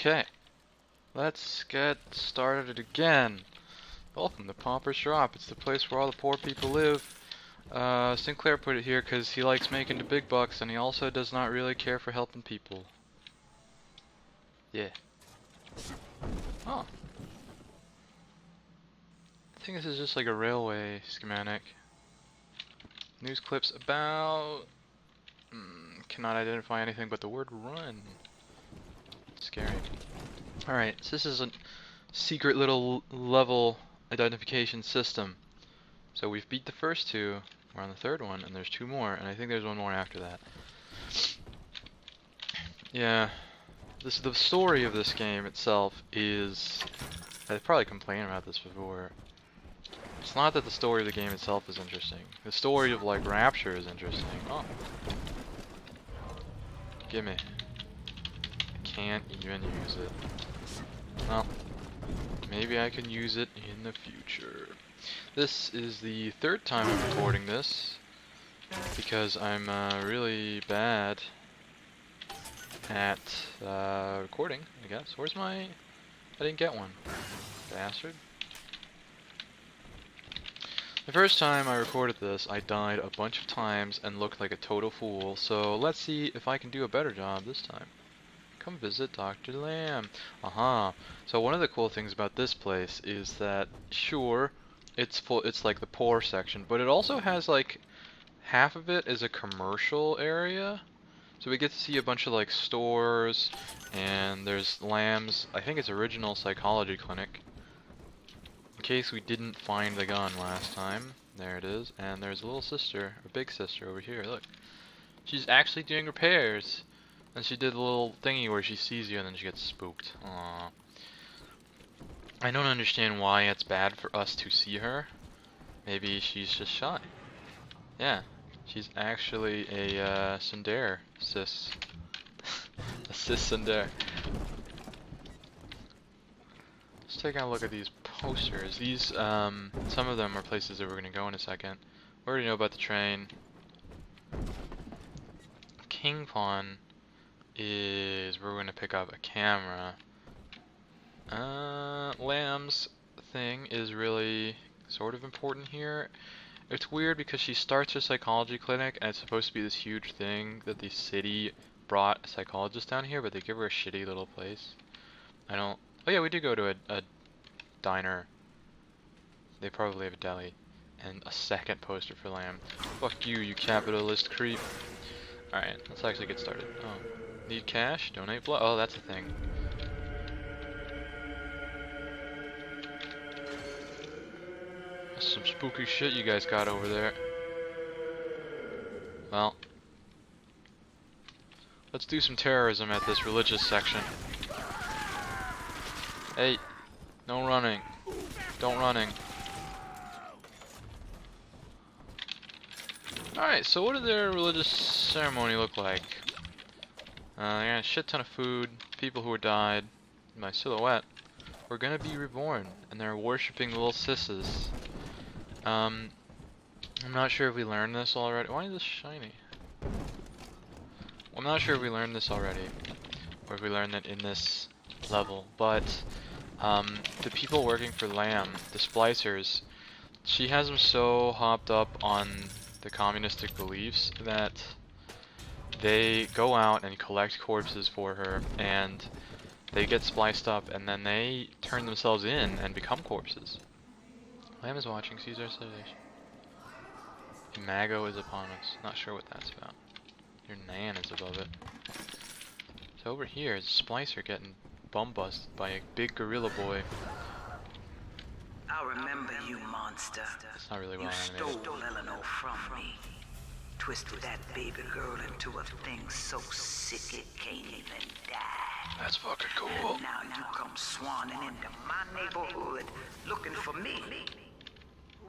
Okay, let's get started again. Welcome to Pauper's Shop. It's the place where all the poor people live. Sinclair put it here because he likes making the big bucks and he also does not really care for helping people. Yeah. Oh. I think this is just like a railway schematic. News clips about... cannot identify anything but the word run. Scary. Alright, so this is a secret little level identification system. So we've beat the first two, we're on the third one, and there's two more, and I think there's one more after that. Yeah, the story of this game itself is... I've probably complained about this before. It's not that the story of the game itself is interesting. The story of, like, Rapture is interesting. Oh. Gimme. I can't even use it. Well, maybe I can use it in the future. This is the third time I'm recording this, because I'm really bad at recording, I guess. Where's my... I didn't get one. Bastard. The first time I recorded this, I died a bunch of times and looked like a total fool, so let's see if I can do a better job this time. Come visit Dr. Lamb. Aha. So one of the cool things about this place is that, sure, it's like the poor section, but it also has like half of it is a commercial area. So we get to see a bunch of like stores, and there's Lamb's, I think it's original psychology clinic. In case we didn't find the gun last time. There it is. And there's a little sister, a big sister over here, look. She's actually doing repairs. And she did a little thingy where she sees you and then she gets spooked. Aww. I don't understand why it's bad for us to see her. Maybe she's just shy. Yeah, she's actually a tsundere, sis. A cis tsundere. Let's take a look at these posters. These, some of them are places that we're gonna go in a second. We already know about the train. King Pawn is we're going to pick up a camera. Lamb's thing is really sort of important here. It's weird because she starts her psychology clinic and it's supposed to be this huge thing that the city brought a psychologist down here, but they give her a shitty little place. I don't... Oh yeah, we did go to a diner. They probably have a deli. And a second poster for Lamb. Fuck you, you capitalist creep. Alright, let's actually get started. Oh. Need cash? Donate blood? Oh, that's a thing. That's some spooky shit you guys got over there. Well. Let's do some terrorism at this religious section. Hey. No running. Don't running. Alright, so what did their religious ceremony look like? They got a shit ton of food, people who died, my silhouette, were gonna be reborn, and they're worshipping little sisses. I'm not sure if we learned this already. Why is this shiny? Well, I'm not sure if we learned this already, or if we learned it in this level, but the people working for Lamb, the splicers, she has them so hopped up on the communistic beliefs that they go out and collect corpses for her, and they get spliced up, and then they turn themselves in and become corpses. Lamb is watching Caesar Salvation. Imago is upon us. Not sure what that's about. Your Nan is above it. So over here is a splicer getting bum busted by a big gorilla boy. I remember you, monster. It's not really well You animated. stole Eleanor from me. Twisted that baby girl into a thing so sick it can't even die. That's fucking cool. And now you come swanning into my neighborhood looking for me.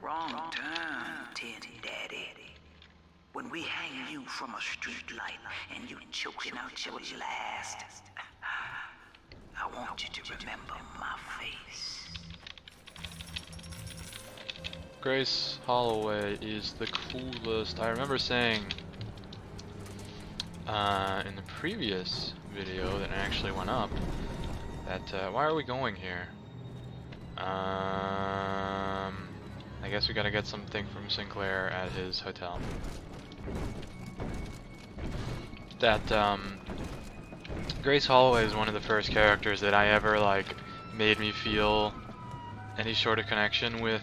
Wrong turn, Tin Daddy. When we hang you from a street light and you choking out your last, I want you to remember my face. Grace Holloway is the coolest. I remember saying in the previous video that actually went up that, why are we going here? I guess we gotta get something from Sinclair at his hotel. That, Grace Holloway is one of the first characters that I ever, like, made me feel any sort of connection with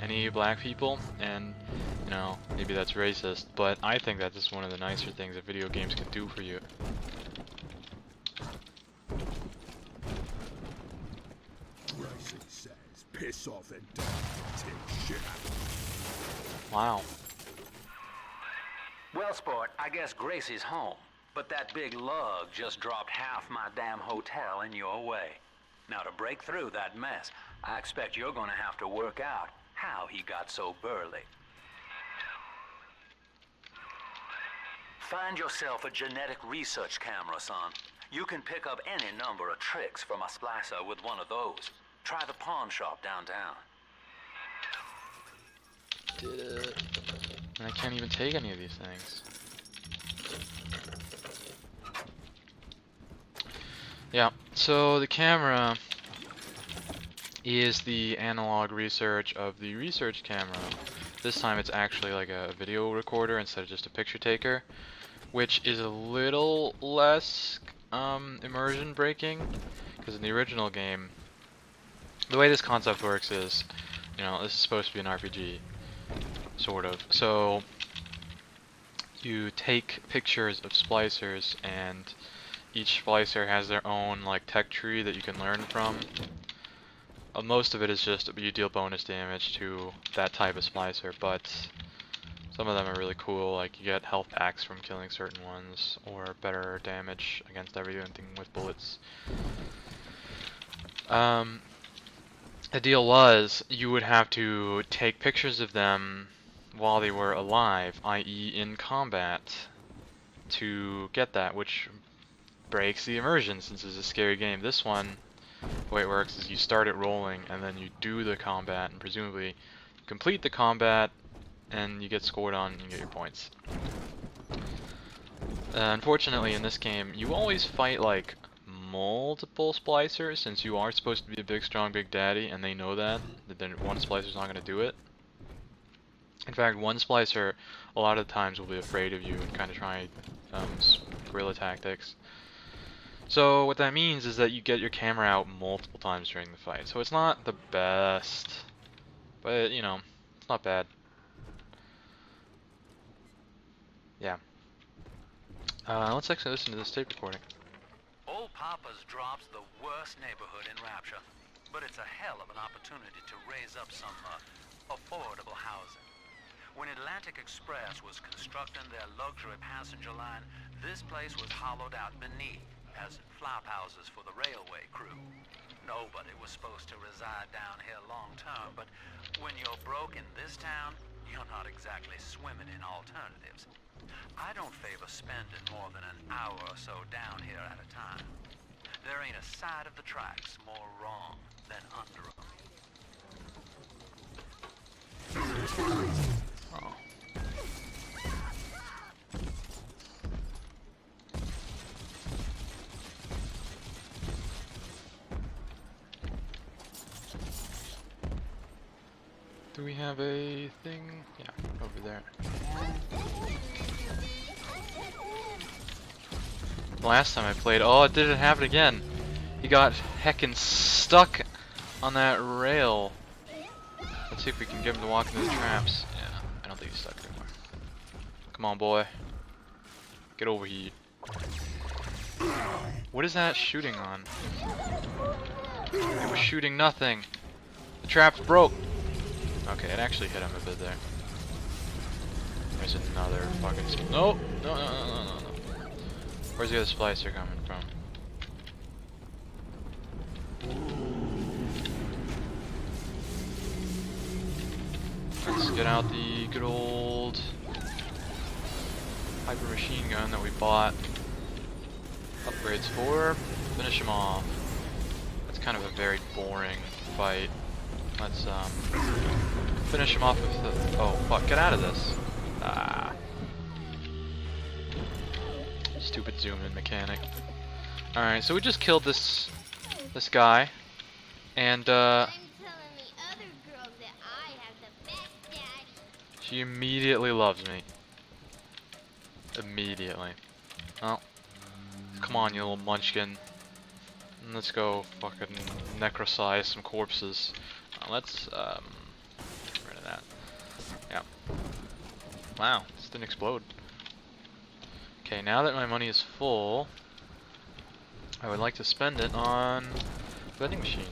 any black people, and, you know, maybe that's racist, but I think that's just one of the nicer things that video games can do for you. Piss off and take shit. Wow. Well, sport, I guess Gracie's home. But that big lug just dropped half my damn hotel in your way. Now, to break through that mess, I expect you're gonna have to work out how he got so burly. Find yourself a genetic research camera, son. You can pick up any number of tricks from a splicer with one of those. Try the pawn shop downtown. Did it. And I can't even take any of these things. Yeah, so the camera is the analog research of the research camera. This time it's actually like a video recorder instead of just a picture taker, which is a little less immersion breaking, because in the original game, the way this concept works is, you know, this is supposed to be an RPG, sort of. So you take pictures of splicers, and each splicer has their own like tech tree that you can learn from. Most of it is just you deal bonus damage to that type of splicer, but some of them are really cool. Like you get health packs from killing certain ones, or better damage against everything with bullets. The deal was, you would have to take pictures of them while they were alive, i.e. in combat, to get that, which breaks the immersion since it's a scary game. This one, the way it works is you start it rolling, and then you do the combat, and presumably complete the combat, and you get scored on and you get your points. Unfortunately, in this game, you always fight, like, multiple splicers, since you are supposed to be a big, strong, big daddy, and they know that then one splicer's not going to do it. In fact, one splicer, a lot of the times, will be afraid of you and kind of try guerrilla tactics. So what that means is that you get your camera out multiple times during the fight. So it's not the best, but, you know, it's not bad. Yeah. Let's actually listen to this tape recording. Old Papa's Drop's the worst neighborhood in Rapture, but it's a hell of an opportunity to raise up some affordable housing. When Atlantic Express was constructing their luxury passenger line, this place was hollowed out beneath as flop houses for the railway crew. Nobody was supposed to reside down here long term, but when you're broke in this town, you're not exactly swimming in alternatives. I don't favor spending more than an hour or so down here at a time. There ain't a side of the tracks more wrong than under them. Oh. Do we have a thing? Yeah, over there. Last time I played, oh, it didn't happen again. He got heckin' stuck on that rail. Let's see if we can get him to walk into the traps. Yeah, I don't think he's stuck anymore. Come on, boy. Get over here. What is that shooting on? It was shooting nothing. The trap's broke. Okay, it actually hit him a bit there. There's another fucking... No! No, no, no, no, no, no. Where's the other splicer coming from? Let's get out the good old hyper machine gun that we bought upgrades for. Finish him off. That's kind of a very boring fight. Let's finish him off with the... Oh fuck, get out of this. Ah. Stupid zoom in mechanic. Alright, so we just killed this this guy, and I'm telling the other girls that I have the best daddy. she immediately loves me. Immediately. Oh, come on, you little munchkin. Let's go fucking necrosize some corpses. Let's get rid of that. Yeah. Wow, this didn't explode. Okay, now that my money is full, I would like to spend it on vending machine.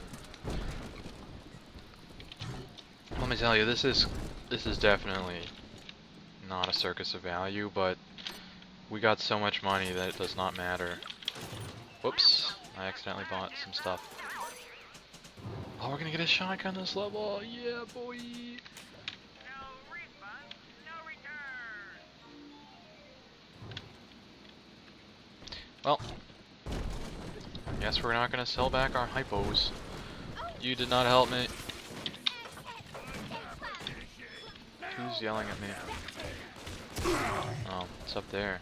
Let me tell you, this is definitely not a circus of value, but we got so much money that it does not matter. Whoops, I accidentally bought some stuff. Oh, we're gonna get a shotgun this level. Yeah, boy. Well, guess we're not gonna sell back our hypos. You did not help me. Who's yelling at me? Oh, it's up there.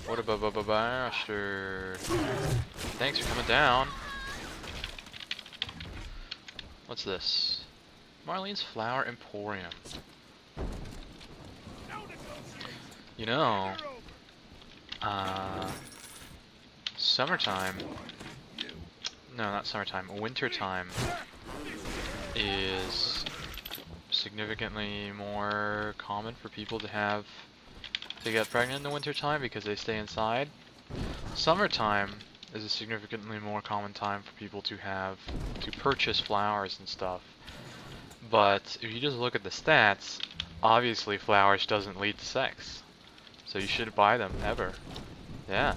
What a bastard. Thanks for coming down. What's this? Marlene's Flower Emporium. You know, summertime. No, not summertime. Wintertime is significantly more common for people to get pregnant in the wintertime because they stay inside. Summertime is a significantly more common time for people to purchase flowers and stuff. But if you just look at the stats, obviously flowers doesn't lead to sex. So you shouldn't buy them ever. Yeah.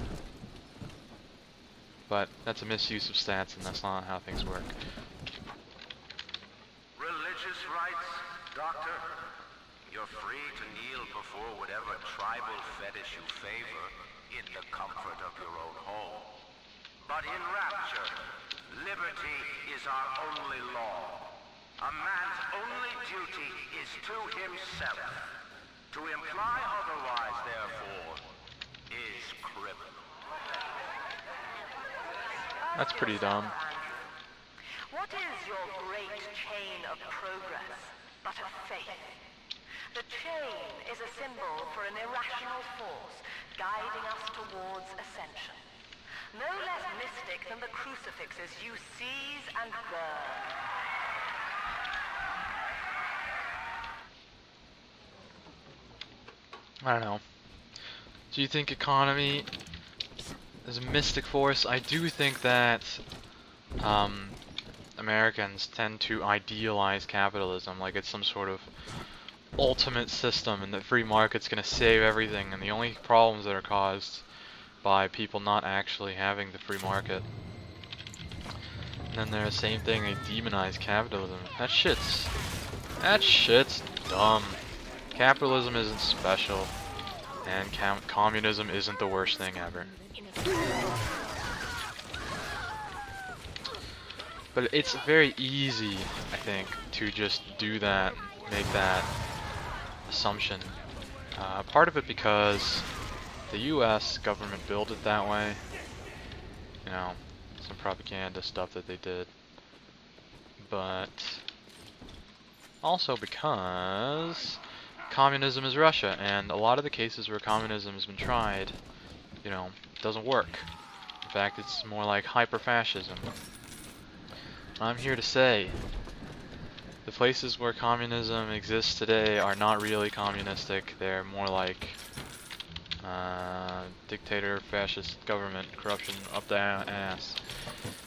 But that's a misuse of stats and that's not how things work. Religious rites, Doctor? You're free to kneel before whatever tribal fetish you favor in the comfort of your own home. But in Rapture, liberty is our only law. A man's only duty is to himself. To imply otherwise, therefore, is criminal. That's pretty dumb. What is your great chain of progress but a faith? The chain is a symbol for an irrational force guiding us towards ascension. No less mystic than the crucifixes you seize and burn. I don't know. Do you think economy is a mystic force? I do think that Americans tend to idealize capitalism like it's some sort of ultimate system and the free market's gonna save everything, and the only problems that are caused by people not actually having the free market. And then they're the same thing, they demonize capitalism. That shit's dumb. Capitalism isn't special, and communism isn't the worst thing ever. But it's very easy, I think, to just do that, make that assumption. Part of it because the US government built it that way. You know, some propaganda stuff that they did. But also because communism is Russia, and a lot of the cases where communism has been tried, you know, doesn't work. In fact, it's more like hyper-fascism. I'm here to say, the places where communism exists today are not really communistic. They're more like dictator, fascist government, corruption up the ass.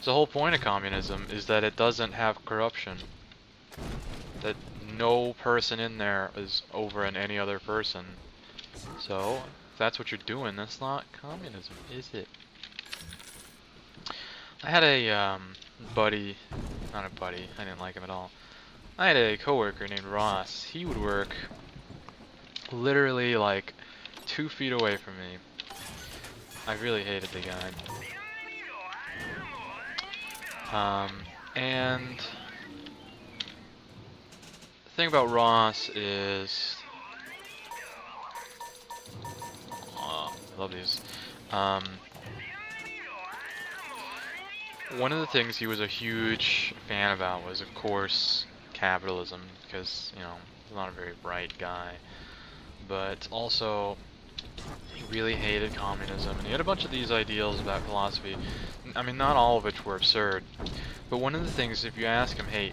So the whole point of communism is that it doesn't have corruption. That no person in there is over any other person. So, if that's what you're doing, that's not communism, is it? I had a buddy, not a buddy, I didn't like him at all. I had a coworker named Ross. He would work literally like 2 feet away from me. I really hated the guy. And the thing about Ross is, oh, I love these. one of the things he was a huge fan about was, of course, capitalism, because, you know, he's not a very bright guy. But also, he really hated communism, and he had a bunch of these ideals about philosophy. I mean, not all of which were absurd. But one of the things, if you ask him, hey,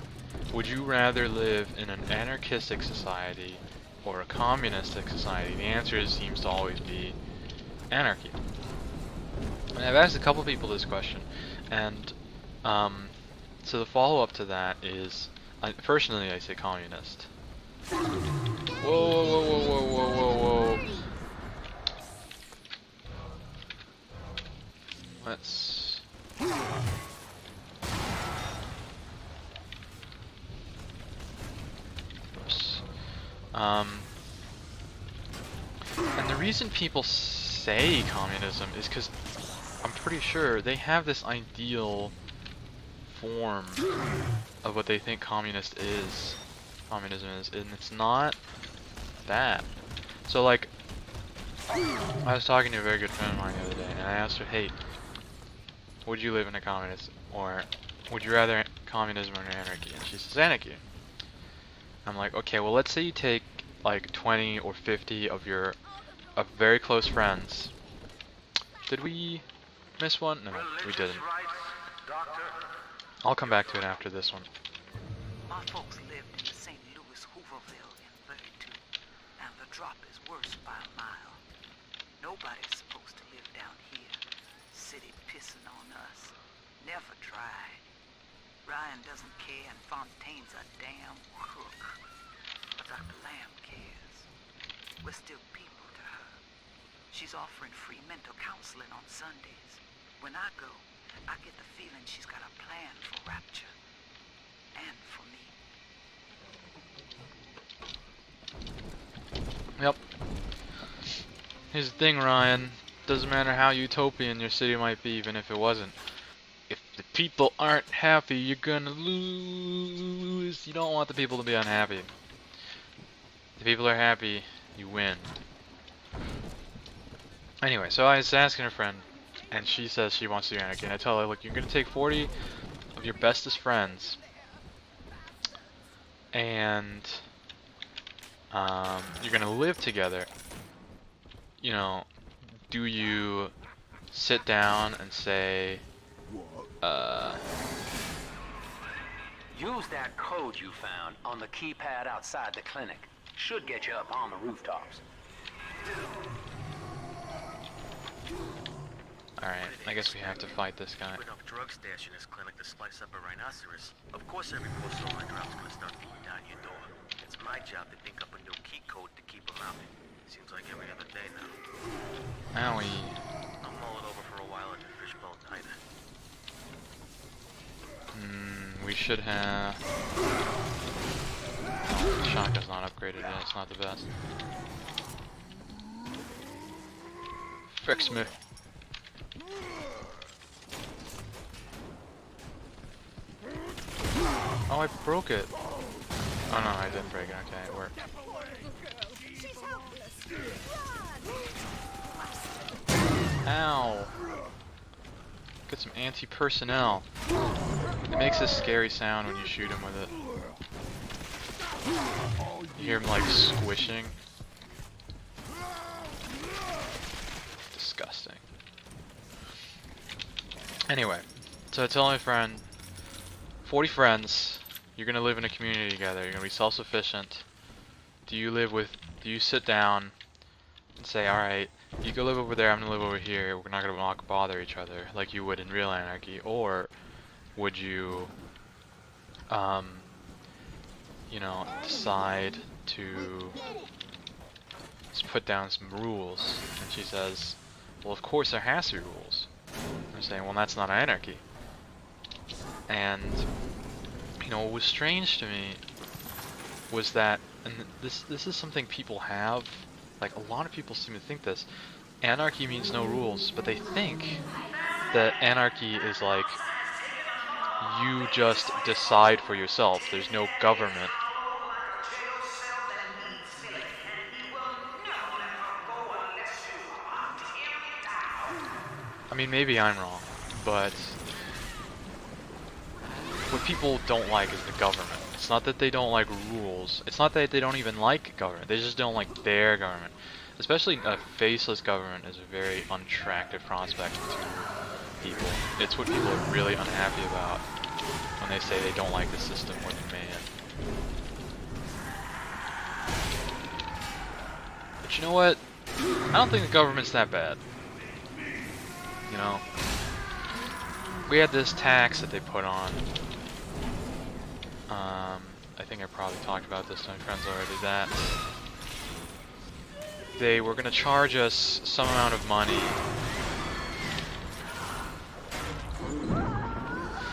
would you rather live in an anarchistic society or a communistic society? The answer seems to always be anarchy. And I've asked a couple people this question, and so the follow-up to that is, personally, I say communist. Whoa, whoa, whoa, whoa, whoa, whoa, whoa, whoa. Let's... Oops. And the reason people say communism is because I'm pretty sure they have this ideal form of what they think communism is, and it's not that. So like, I was talking to a very good friend of mine the other day, and I asked her, hey, would you live in a communist, or would you rather communism or anarchy? And she says anarchy. I'm like, okay, well let's say you take like 20 or 50 of your very close friends. Did we miss one? No, we didn't. I'll come back to it after this one. My folks lived in the St. Louis Hooverville in 32, and the drop is worse by a mile. Nobody's supposed to live down here. City pissing on us. Never tried. Ryan doesn't care, and Fontaine's a damn crook. But Dr. Lamb cares. We're still people to her. She's offering free mental counseling on Sundays. When I go, I get the feeling she's got a plan for Rapture. And for me. Yep. Here's the thing, Ryan. Doesn't matter how utopian your city might be, even if it wasn't. If the people aren't happy, you're gonna lose. You don't want the people to be unhappy. If the people are happy, you win. Anyway, so I was asking her friend, and she says she wants to do anarchy, and I tell her, look, you're gonna take 40 of your bestest friends, and you're gonna live together. You know, do you sit down and say, Use that code you found on the keypad outside the clinic. Should get you up on the rooftops. alright, I guess we have to fight this guy. Enough drug stash in this clinic to slice up a rhinoceros. Of course every poor soul I drop's gonna start beating down your door. It's my job to think up a new key code to keep them out. Seems like every other day now. Owie. I'll mull it over for a while at the fishbone tighter. We should have... Oh, the shotgun's not upgraded yet, it's not the best. Fix me. Oh, I broke it. Oh no, I didn't break it. Okay, it worked. Ow! Get some anti-personnel. It makes a scary sound when you shoot him with it. You hear him like squishing. Disgusting. Anyway, so I tell my friend, 40 friends, you're gonna live in a community together, you're gonna be self-sufficient. Do you sit down and say, alright, you go live over there, I'm gonna live over here, we're not gonna bother each other like you would in real anarchy? Or would you, you know, decide to just put down some rules? And she says, well, of course there has to be rules. I'm saying, well, that's not anarchy. And, you know, what was strange to me was that, and this is something people have, like a lot of people seem to think this, anarchy means no rules, but they think that anarchy is like, you just decide for yourself, there's no government. I mean, maybe I'm wrong, but what people don't like is the government. It's not that they don't like rules. It's not that they don't even like government. They just don't like their government. Especially a faceless government is a very unattractive prospect to people. It's what people are really unhappy about when they say they don't like the system or the man. But you know what? I don't think the government's that bad. You know? We had this tax that they put on. I think I probably talked about this to my friends already, that they were going to charge us some amount of money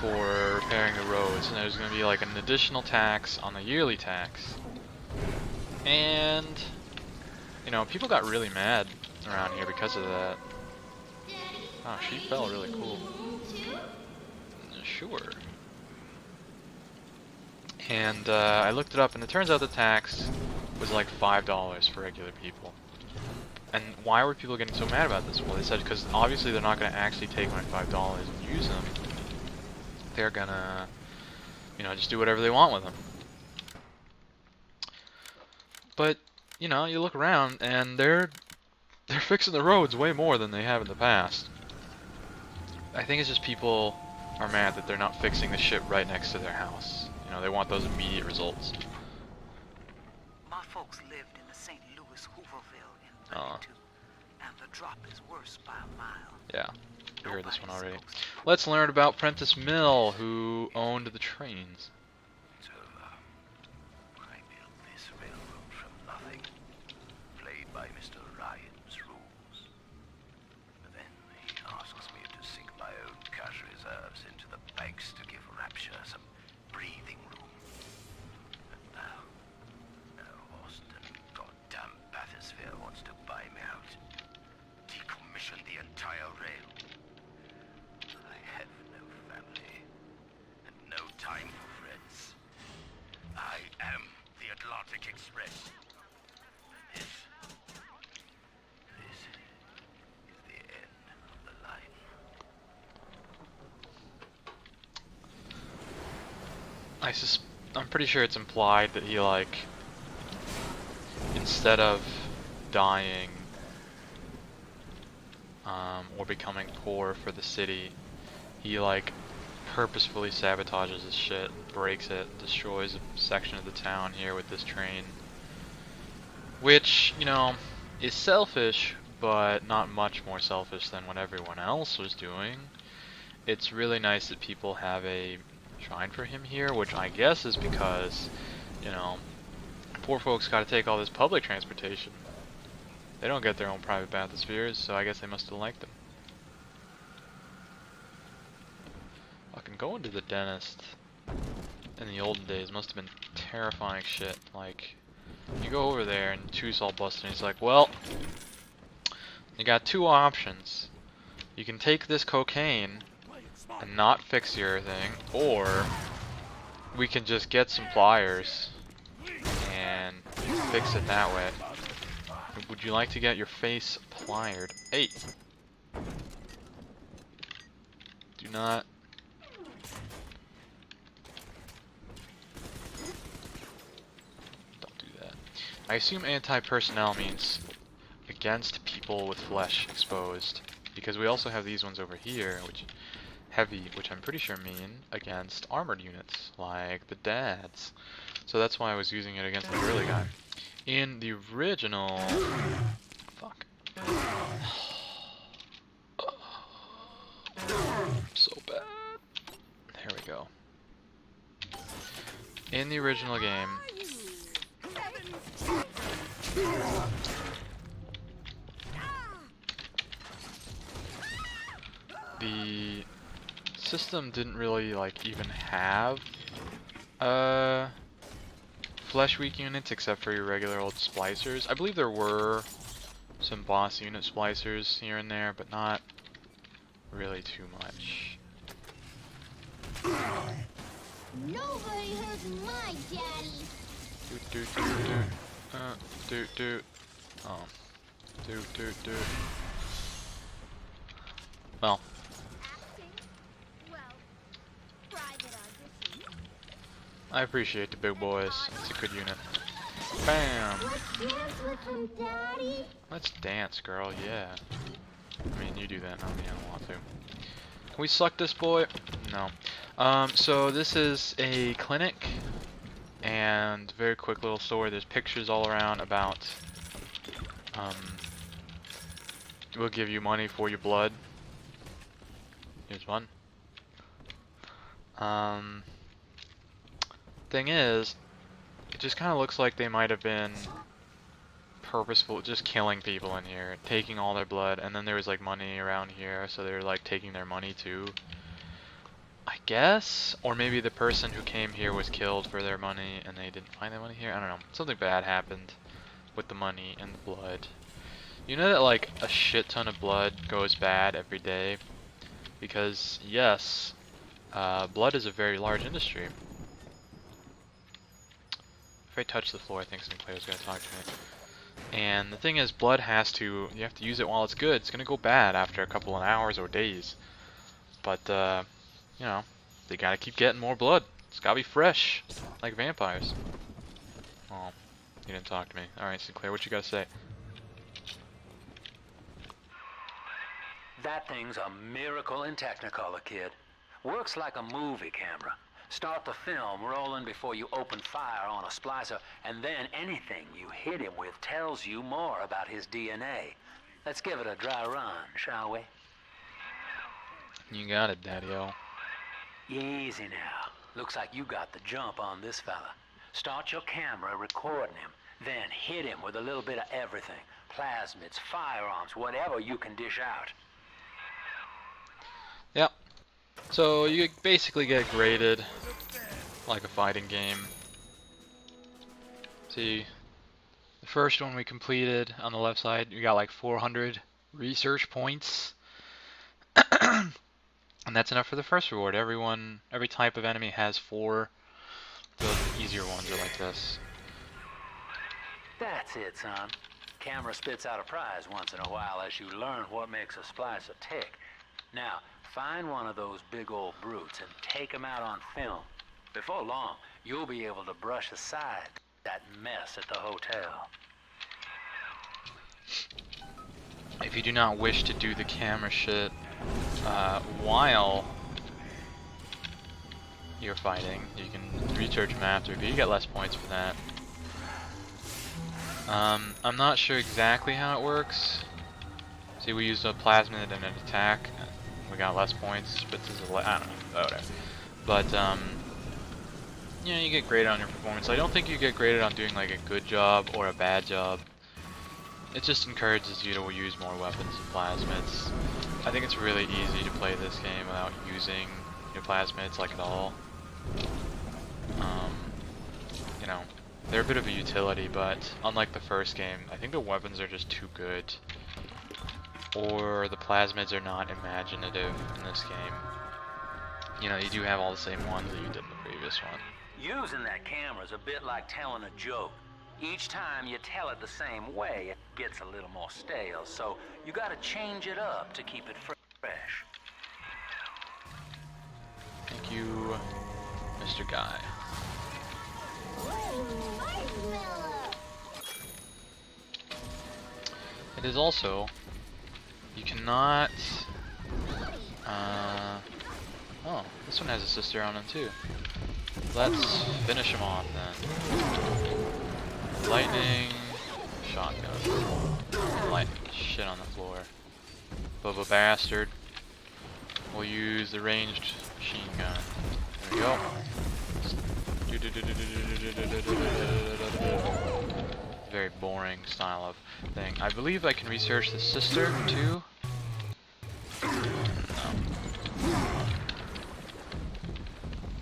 for repairing the roads, and there was going to be like an additional tax on the yearly tax. And, you know, people got really mad around here because of that. Oh, she fell really cool. Sure. And I looked it up, and it turns out the tax was like $5 for regular people. And why were people getting so mad about this? Well, they said because obviously they're not going to actually take my $5 and use them. They're gonna, you know, just do whatever they want with them. But, you know, you look around, and they're fixing the roads way more than they have in the past. I think it's just people are mad that they're not fixing the shit right next to their house. You know, they want those immediate results. My folks lived in the St. Louis Hooverville in 32, and the drop is worse by a mile. Yeah, we heard this one already. Let's learn about Prentice Mill, who owned the trains. So, I built this railroad from nothing, played by Mr. Ryan's rules. But then he asks me to sink my own cash reserves into the banks to give Rapture some breathing room. And now Austin, goddamn bathysphere wants to buy me out. Decommission the entire rail. I have no family, and no time for friends. I am the Atlantic Express. This is the end of the line. I'm pretty sure it's implied that he, like, instead of dying or becoming poor for the city, he, like, purposefully sabotages his shit, breaks it, destroys a section of the town here with this train. Which, you know, is selfish, but not much more selfish than what everyone else was doing. It's really nice that people have a shrine for him here, which I guess is because, you know, poor folks gotta take all this public transportation. They don't get their own private bathyspheres, so I guess they must have liked them. Fucking going to the dentist in the olden days must have been terrifying shit. Like, you go over there and tooth's all busted and he's like, well, you got two options. You can take this cocaine and not fix your thing, or we can just get some pliers and fix it that way. Would you like to get your face pliered? Hey! Do not... Don't do that. I assume anti-personnel means against people with flesh exposed, because we also have these ones over here, which heavy, which I'm pretty sure mean against armored units, like the dads. So that's why I was using it against the early guy. In the original... Fuck. So bad. There we go. In the original game... the system didn't really, like, even have flesh weak units except for your regular old splicers. I believe there were some boss unit splicers here and there, but not really too much. Nobody hurts my daddy. Oh. Well. Well, private audition. I appreciate the big boys. It's a good unit. Bam! Let's dance with him, Daddy. Let's dance, girl, yeah. I mean, you do that, not me, I don't want to. Can we suck this boy? No. So this is a clinic, and very quick little story. There's pictures all around about, we'll give you money for your blood. Here's one. Thing is, it just kind of looks like they might have been purposeful, just killing people in here, taking all their blood, and then there was like money around here, so they were like taking their money too. I guess, or maybe the person who came here was killed for their money and they didn't find their money here. I don't know. Something bad happened with the money and the blood. You know that like a shit ton of blood goes bad every day? Because yes, blood is a very large industry. If I touch the floor, I think Sinclair's gonna talk to me. And the thing is, blood you have to use it while it's good. It's gonna go bad after a couple of hours or days. But, you know, they gotta keep getting more blood. It's gotta be fresh, like vampires. Oh, you didn't talk to me. Alright, Sinclair, what you gotta say? That thing's a miracle in Technicolor, kid. Works like a movie camera. Start the film rolling before you open fire on a splicer, and then anything you hit him with tells you more about his DNA. Let's give it a dry run, shall we? You got it, Daddy-o. Easy now. Looks like you got the jump on this fella. Start your camera recording him, then hit him with a little bit of everything. Plasmids, firearms, whatever you can dish out. Yep. So you basically get graded like a fighting game. See, the first one we completed on the left side, you got like 400 research points. And that's enough for the first reward. Every type of enemy has 4. The easier ones are like this. That's it, son. Camera spits out a prize once in a while as you learn what makes a splicer tick. Now, find one of those big old brutes and take them out on film. Before long, you'll be able to brush aside that mess at the hotel. If you do not wish to do the camera shit while you're fighting, you can research them after, but you get less points for that. I'm not sure exactly how it works. See, we used a plasmid and an attack. We got less points, but this is I don't know, whatever. But you know, you get graded on your performance. I don't think you get graded on doing like a good job or a bad job. It just encourages you to use more weapons and plasmids. I think it's really easy to play this game without using your plasmids like at all. You know, they're a bit of a utility, but unlike the first game, I think the weapons are just too good. Or the plasmids are not imaginative in this game. You know, you do have all the same ones that you did in the previous one. Using that camera's a bit like telling a joke. Each time you tell it the same way, it gets a little more stale, so you gotta change it up to keep it fresh. Thank you, Mr. Guy. It is also, you cannot, oh, this one has a sister on him too. Let's finish him off then. Lightning, shotgun, lightning, shit on the floor. Bubba bastard. We'll use the ranged machine gun. There we go. Very boring style of thing. I believe I can research the sister too. No.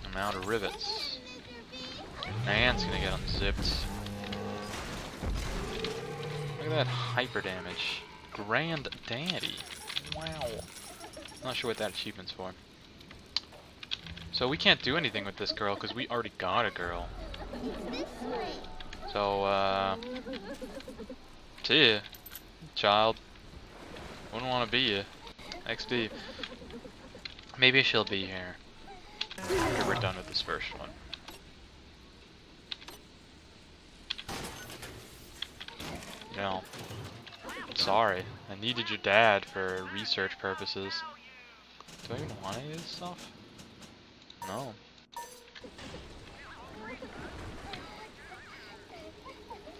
I'm out of rivets. Man's gonna get unzipped. Look at that hyper damage. Grand Daddy. Wow. Not sure what that achievement's for. So we can't do anything with this girl because we already got a girl. So, see ya, child. Wouldn't want to be ya. XD. Maybe she'll be here after we're done with this first one. you know, sorry. I needed your dad for research purposes. Do I even want any of this stuff? No.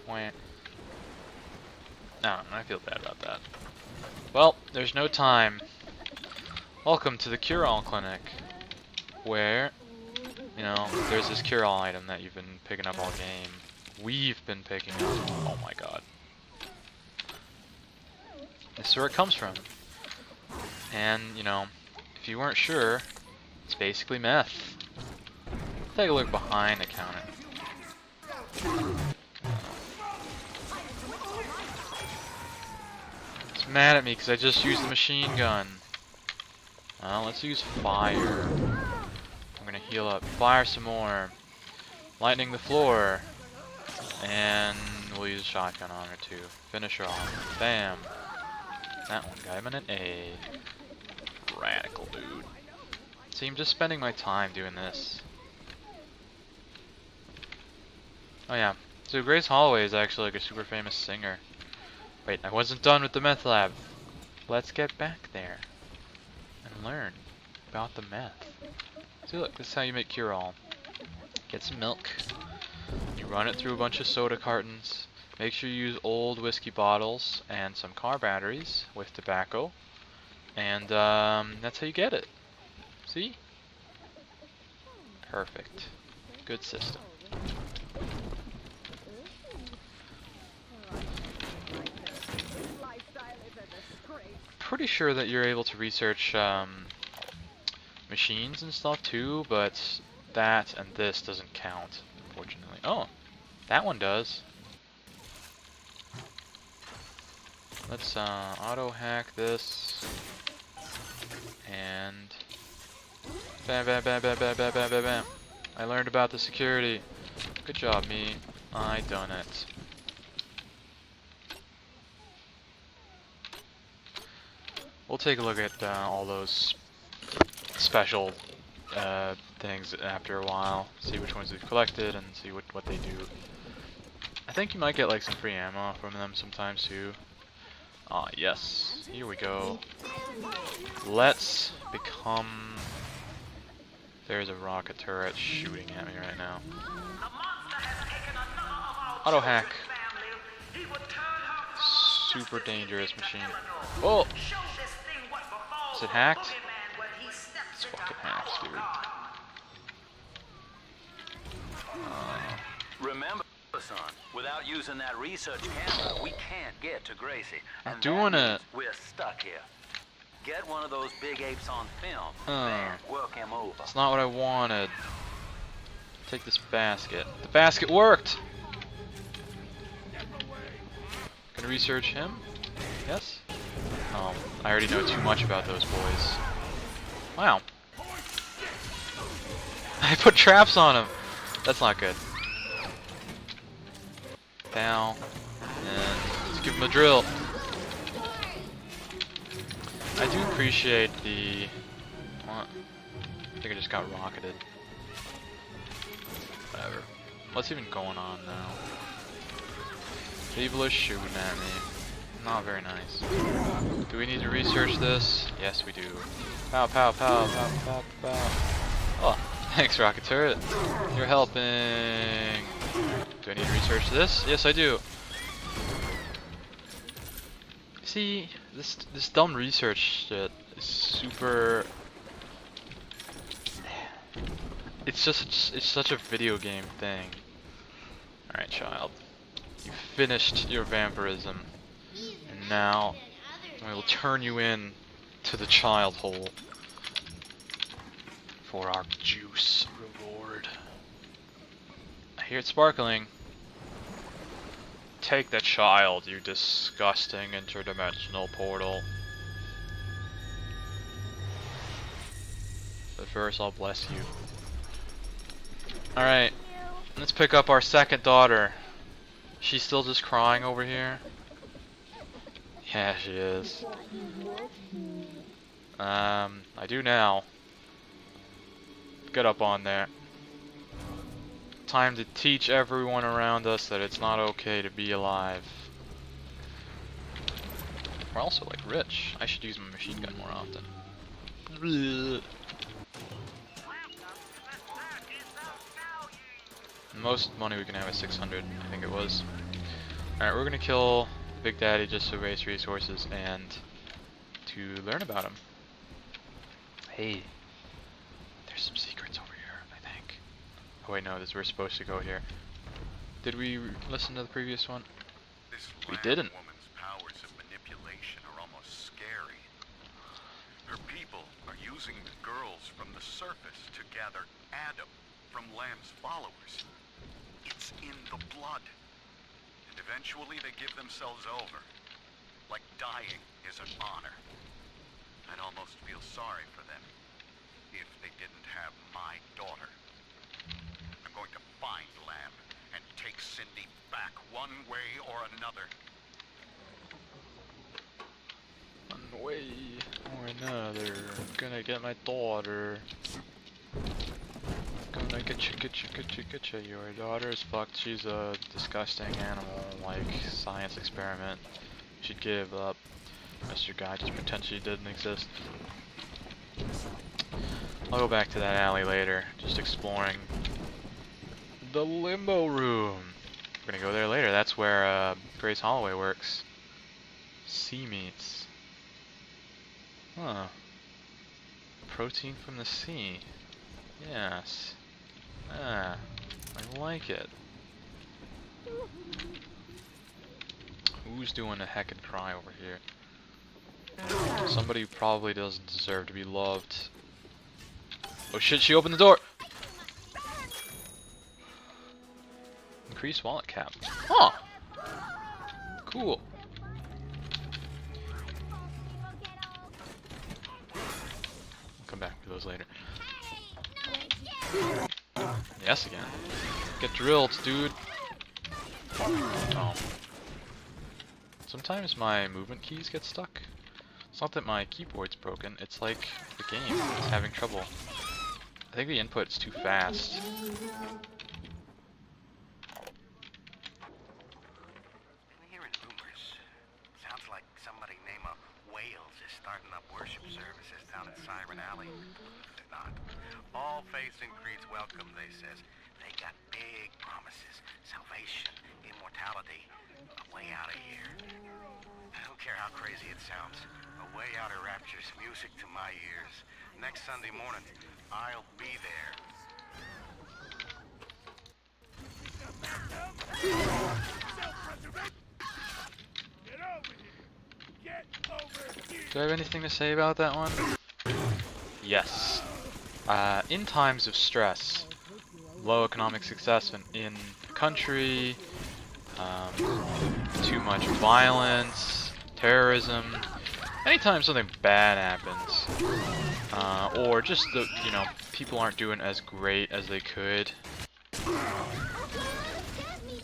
Wait. No, I feel bad about that. Well, there's no time. Welcome to the cure-all clinic, where, you know, there's this cure-all item that you've been picking up all game. We've been picking up. Oh my god. This is where it comes from. And, you know, if you weren't sure, it's basically meth. Take a look behind the counter. It's mad at me because I just used the machine gun. Well, let's use fire. I'm gonna heal up. Fire some more. Lightning the floor. And we'll use a shotgun on her too. Finish her off. Bam. That one got him an A. Radical dude. See, I'm just spending my time doing this. Oh yeah. So Grace Holloway is actually like a super famous singer. Wait, I wasn't done with the meth lab. Let's get back there and learn about the meth. See, look, this is how you make cure-all. Get some milk. You run it through a bunch of soda cartons. Make sure you use old whiskey bottles and some car batteries with tobacco. And that's how you get it. See? Perfect. Good system. Pretty sure that you're able to research machines and stuff too, but that and this doesn't count, unfortunately. Oh, that one does. Let's auto hack this and bam, bam, bam, bam, bam, bam, bam, bam, bam. I learned about the security. Good job, me. I done it. We'll take a look at all those special things after a while. See which ones we've collected and see what they do. I think you might get like some free ammo from them sometimes too. Ah, yes. Here we go. Let's become... There's a rocket turret shooting at me right now. Auto hack. Super dangerous machine. Oh! Is it hacked? It's fucking hacked, dude. Remember, son, without using that research camera, we can't get to Gracie. I'm doing it. We're stuck here. Get one of those big apes on film. Then work him over. That's not what I wanted. Take this basket. The basket worked! Gonna research him? Yes? Oh, I already know too much about those boys. Wow. I put traps on him! That's not good. Down. And let's give him a drill. I do appreciate the... What? I think I just got rocketed. Whatever. What's even going on now? People are shooting at me. Not very nice. Do we need to research this? Yes, we do. Pow, pow, pow, pow, pow, pow. Oh, thanks, rocket turret. You're helping. Do I need to research this? Yes, I do. See, this dumb research shit is super... It's such a video game thing. Alright, child. You finished your vampirism. And now I will turn you in to the child hole for our juice reward. I hear it sparkling. Take the child, you disgusting interdimensional portal. But first, I'll bless you. Alright, let's pick up our second daughter. She's still just crying over here? Yeah, she is. I do now. Get up on there. Time to teach everyone around us that it's not okay to be alive. We're also like rich. I should use my machine gun more often. Bleh. Most money we can have is 600, I think it was. Alright, we're gonna kill Big Daddy just to waste resources and to learn about him. Hey, there's some secrets over here, I think. Oh wait, no, we're supposed to go here. Did we listen to the previous one? We didn't. Woman's powers of manipulation are almost scary. Her people are using the girls from the surface to gather Adam from Lamb's followers. It's in the blood. And eventually they give themselves over. Like dying is an honor. I'd almost feel sorry for them if they didn't have my daughter. I'm going to find Lamb and take Cindy back one way or another. One way or another, gonna get my daughter. Gonna get you. Your daughter is fucked. She's a disgusting animal, like science experiment. You should give up. Mr. Guy just pretend she didn't exist. I'll go back to that alley later, just exploring the limbo room. We're gonna go there later. That's where Grace Holloway works. Sea meats. Huh. Protein from the sea. Yes. Ah, I like it. Who's doing a heckin' cry over here? Somebody who probably doesn't deserve to be loved. Oh shit, she opened the door! Increased wallet cap. Huh! Cool. I'll come back to those later. Yes again. Get drilled, dude. Oh. Sometimes my movement keys get stuck. It's not that my keyboard's broken, it's like the game is having trouble. I think the input's too fast. Been hearing rumors. Sounds like somebody named Wales is starting up worship services down at Siren Alley. They're not. All faiths and creeds welcome, they says. They got big promises. Salvation, immortality, a way out of here. I don't care how crazy it sounds. A way out of rapture's music to my ears. Next Sunday morning, I'll be there. Do I have anything to say about that one? Yes. In times of stress, low economic success in the country, too much violence, terrorism, anytime something bad happens, or just the, people aren't doing as great as they could,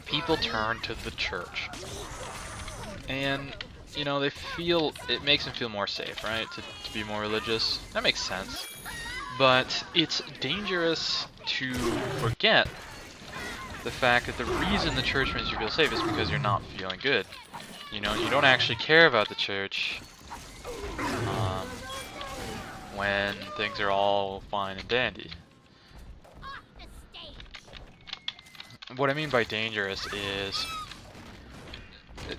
people turn to the church. And, they feel, it makes them feel more safe, right? To be more religious. That makes sense. But it's dangerous to forget the fact that the reason the church makes you feel safe is because you're not feeling good. You don't actually care about the church when things are all fine and dandy. What I mean by dangerous is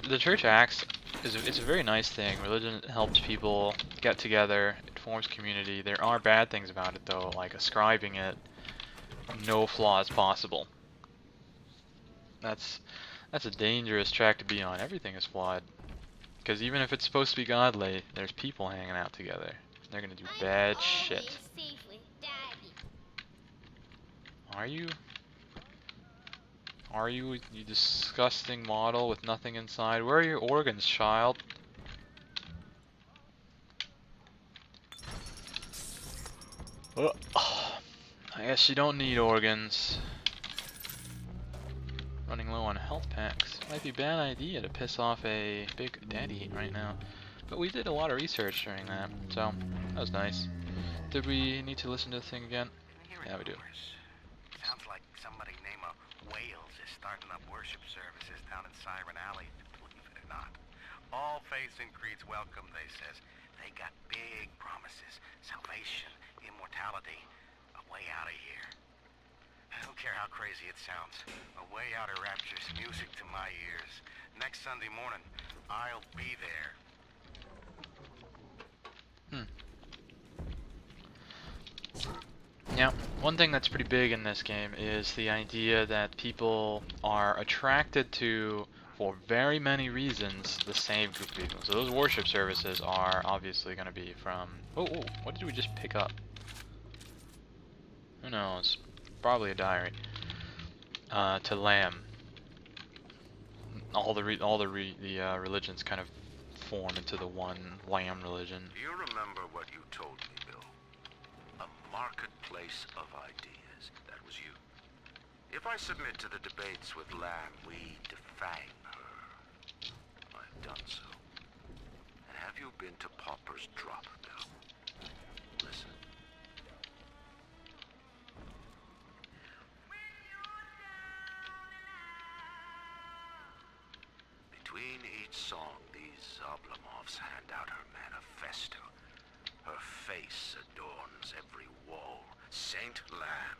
the church acts it's a very nice thing. Religion helps people get together. It forms community. There are bad things about it though, like ascribing it no flaws possible. That's a dangerous track to be on. Everything is flawed. Because even if it's supposed to be godly, there's people hanging out together. They're gonna do bad shit. Are you? Are you, you disgusting model with nothing inside? Where are your organs, child? I guess you don't need organs. Running low on health packs. Might be a bad idea to piss off a big daddy right now. But we did a lot of research during that, so that was nice. Did we need to listen to the thing again? Yeah, we do. Sounds like somebody named Wales is starting up worship services down in Siren Alley, believe it or not. All faiths and creeds welcome, they says. They got big promises. Salvation, immortality, a way out of here. I don't care how crazy it sounds. A way out of rapture's music to my ears. Next Sunday morning, I'll be there. Now, one thing that's pretty big in this game is the idea that people are attracted to, for very many reasons, the same group of people. So those worship services are obviously going to be from... Oh, what did we just pick up? Who knows? Probably a diary. To Lamb. All the religions kind of form into the one Lamb religion. Do you remember what you told me, Bill? A marketplace of ideas. That was you. If I submit to the debates with Lamb, we defang her. I've done so. And have you been to Pauper's Drop, Bill? Listen. Between each song, these Oblomovs hand out her manifesto. Her face adorns every wall. Saint Lamb.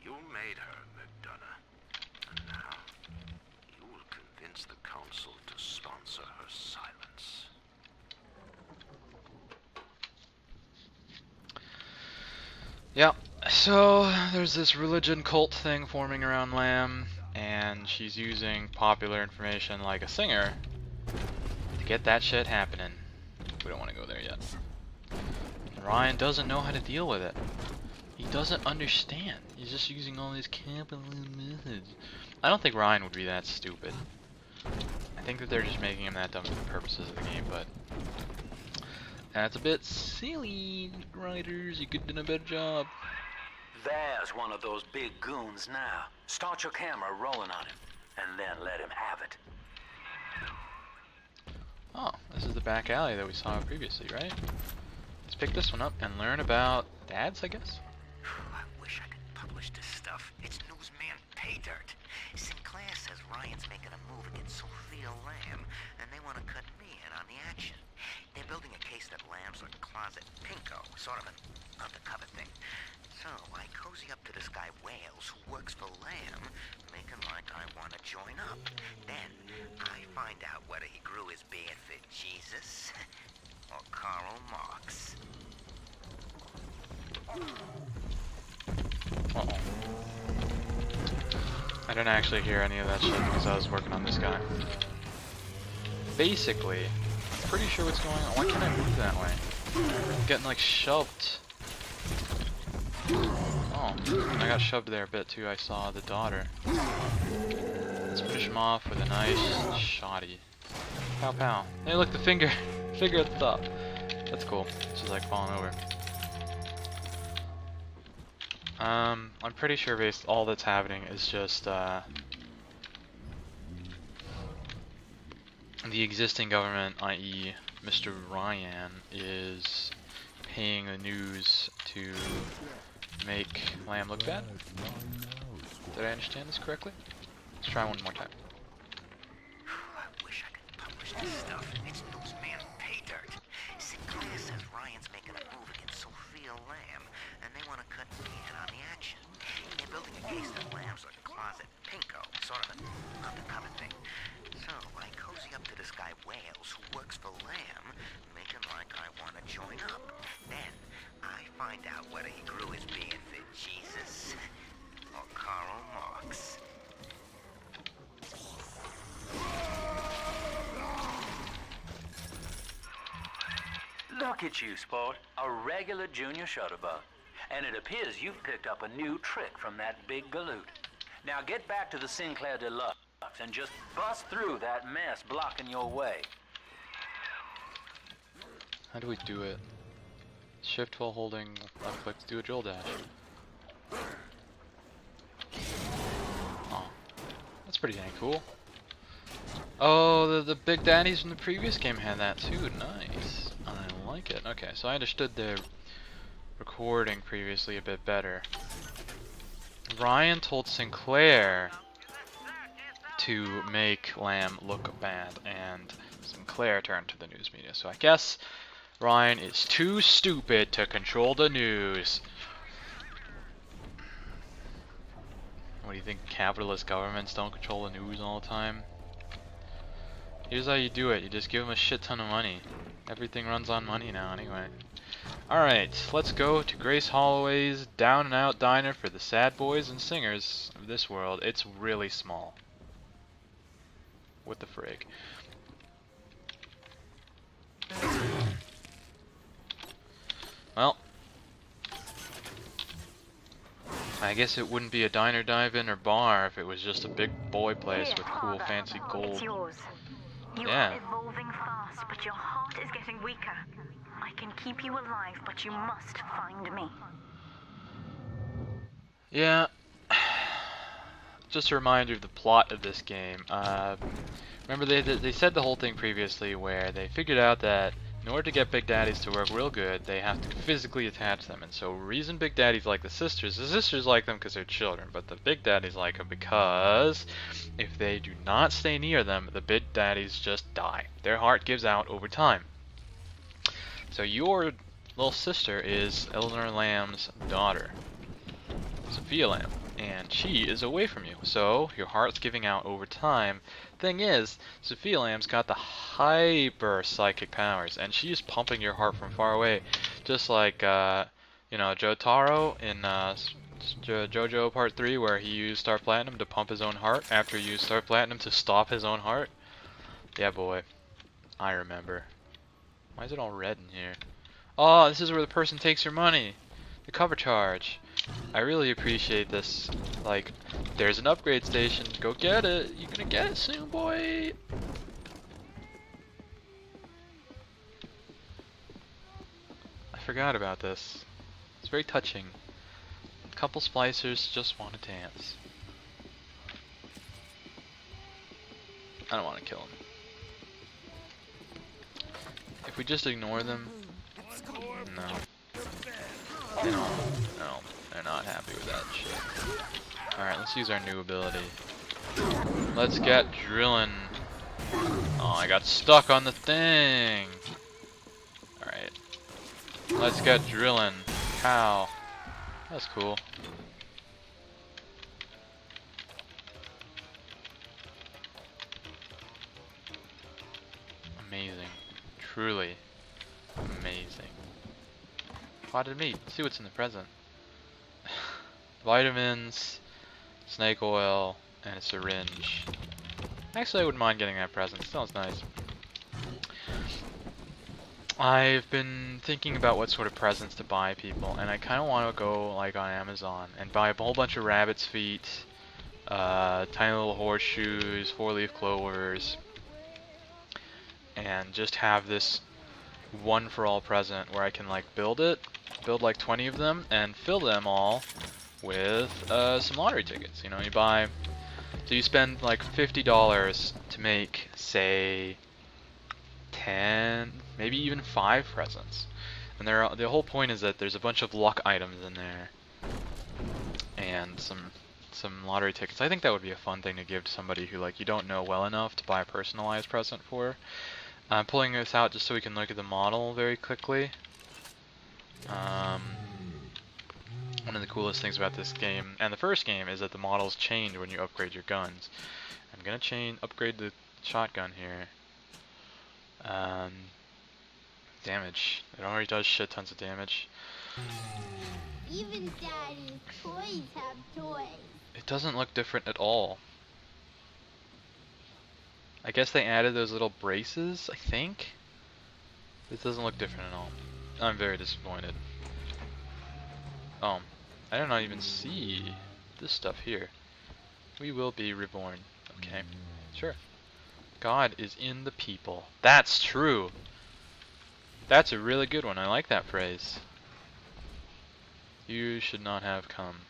You made her, McDonough. And now, you will convince the council to sponsor her silence. Yeah, so there's this religion cult thing forming around Lamb, and she's using popular information like a singer to get that shit happening. We don't want to go there yet. And Ryan doesn't know how to deal with it. He doesn't understand. He's just using all these capitalist methods. I don't think Ryan would be that stupid. I think that they're just making him that dumb for the purposes of the game, but that's a bit silly, writers. You could have done a better job. There's one of those big goons now. Start your camera rolling on him, and then let him have it. Oh, this is the back alley that we saw previously, right? Let's pick this one up and learn about dads, I guess? I wish I could publish this stuff. It's newsman pay dirt. Sinclair says Ryan's making a move against Sophia Lamb, and they want to cut me in on the action. They're building a case that Lamb's a closet pinko, sort of an undercover thing. So I cozy up to this guy Wales, who works for Lamb, making like I want to join up. Then I find out whether he grew his beard for Jesus or Karl Marx. Uh-oh. I didn't actually hear any of that shit because I was working on this guy. Basically, I'm pretty sure what's going on. Why can't I move that way? I'm getting like shoved. Oh, I got shoved there a bit too. I saw the daughter. Let's finish him off with a nice shoddy. Pow pow. Hey, look, the finger. Finger at the top. That's cool. She's like falling over. I'm pretty sure all that's happening is just the existing government, i.e. Mr. Ryan, is paying the news to make Lamb look bad. Did I understand this correctly? Let's try one more time. I wish I could publish this stuff. It's newsman pay dirt. Sinclair says Ryan's making a move against Sophia Lamb, and they want to cut me in on the action. They're building a case that Lamb's a closet pinko, sort of an undercover thing. So I cozy up to this guy Wales, who works for Lamb, making like I want to join up. Then I find out whether he grew his beard for Jesus or Karl Marx. Look at you, sport. A regular junior shutterbug. And it appears you've picked up a new trick from that big galoot. Now get back to the Sinclair Deluxe and just bust through that mess blocking your way. How do we do it? Shift while holding left click to do a drill dash. Oh, that's pretty dang cool. Oh, the big daddies from the previous game had that too. Nice. I like it. Okay, so I understood the recording previously a bit better. Ryan told Sinclair to make Lamb look bad, and Sinclair turned to the news media. So I guess Ryan is too stupid to control the news. What do you think, capitalist governments don't control the news all the time? Here's how you do it. You just give them a shit ton of money. Everything runs on money now anyway. Alright, let's go to Grace Holloway's Down and Out Diner for the sad boys and singers of this world. It's really small. What the frig? Well, I guess it wouldn't be a diner, dive-in, or bar if it was just a big boy place with cool, fancy gold. It's yours. You Yeah. are evolving fast, but your heart is getting weaker. I can keep you alive, but you must find me. Yeah. Just a reminder of the plot of this game. Remember they said the whole thing previously where they figured out that in order to get Big Daddies to work real good, they have to physically attach them. And so reason Big Daddies like the sisters like them because they're children, but the Big Daddies like them because if they do not stay near them, the Big Daddies just die. Their heart gives out over time. So your little sister is Eleanor Lamb's daughter, Sophia Lamb, and she is away from you. So your heart's giving out over time. Thing is, Sophia Lamb's got the hyper psychic powers, and she's pumping your heart from far away, just like you know, Jotaro in JoJo Part 3, where he used Star Platinum to pump his own heart after he used Star Platinum to stop his own heart. Yeah, boy, I remember. Why is it all red in here? Oh, this is where the person takes your money. The cover charge. I really appreciate this. Like, there's an upgrade station. Go get it. You're gonna get it soon, boy. I forgot about this. It's very touching. A couple splicers just want to dance. I don't want to kill them. If we just ignore them, no. No, they're not happy with that shit. Alright, let's use our new ability. Let's get drilling. Oh, I got stuck on the thing. Alright. Let's get drilling. Cow. That's cool. Amazing. Truly amazing. Potted meat. Let's see what's in the present. Vitamins, snake oil, and a syringe. Actually, I wouldn't mind getting that present. Sounds nice. I've been thinking about what sort of presents to buy people, and I kind of want to go like on Amazon and buy a whole bunch of rabbit's feet, tiny little horseshoes, 4-leaf clovers, and just have this one for all present where I can like build like 20 of them and fill them all with some lottery tickets. You know, you buy, so you spend like $50 to make, say, 10, maybe even 5 presents. And the whole point is that there's a bunch of luck items in there and some lottery tickets. I think that would be a fun thing to give to somebody who like you don't know well enough to buy a personalized present for. I'm pulling this out just so we can look at the model very quickly. One of the coolest things about this game, and the first game, is that the models change when you upgrade your guns. I'm gonna upgrade the shotgun here. Damage. It already does shit tons of damage. Even Daddy's toys have toys. It doesn't look different at all. I guess they added those little braces, I think? This doesn't look different at all. I'm very disappointed. Oh, I did not even see this stuff here. We will be reborn. Okay, sure. God is in the people. That's true. That's a really good one. I like that phrase. You should not have come.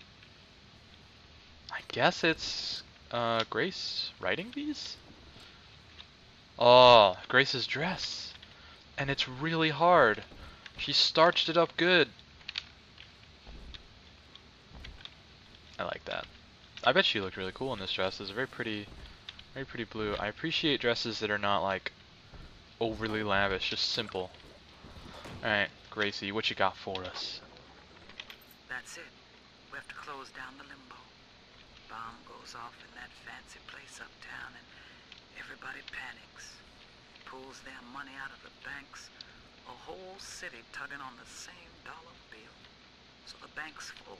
I guess it's Grace writing these? Oh, Grace's dress. And it's really hard. She starched it up good. I like that. I bet she looked really cool in this dress. It's very pretty blue. I appreciate dresses that are not like overly lavish, just simple. Alright, Gracie, what you got for us? That's it. We have to close down the limbo. Bomb goes off in that fancy place uptown and everybody panics. Pulls their money out of the banks. A whole city tugging on the same dollar bill. So the banks fold.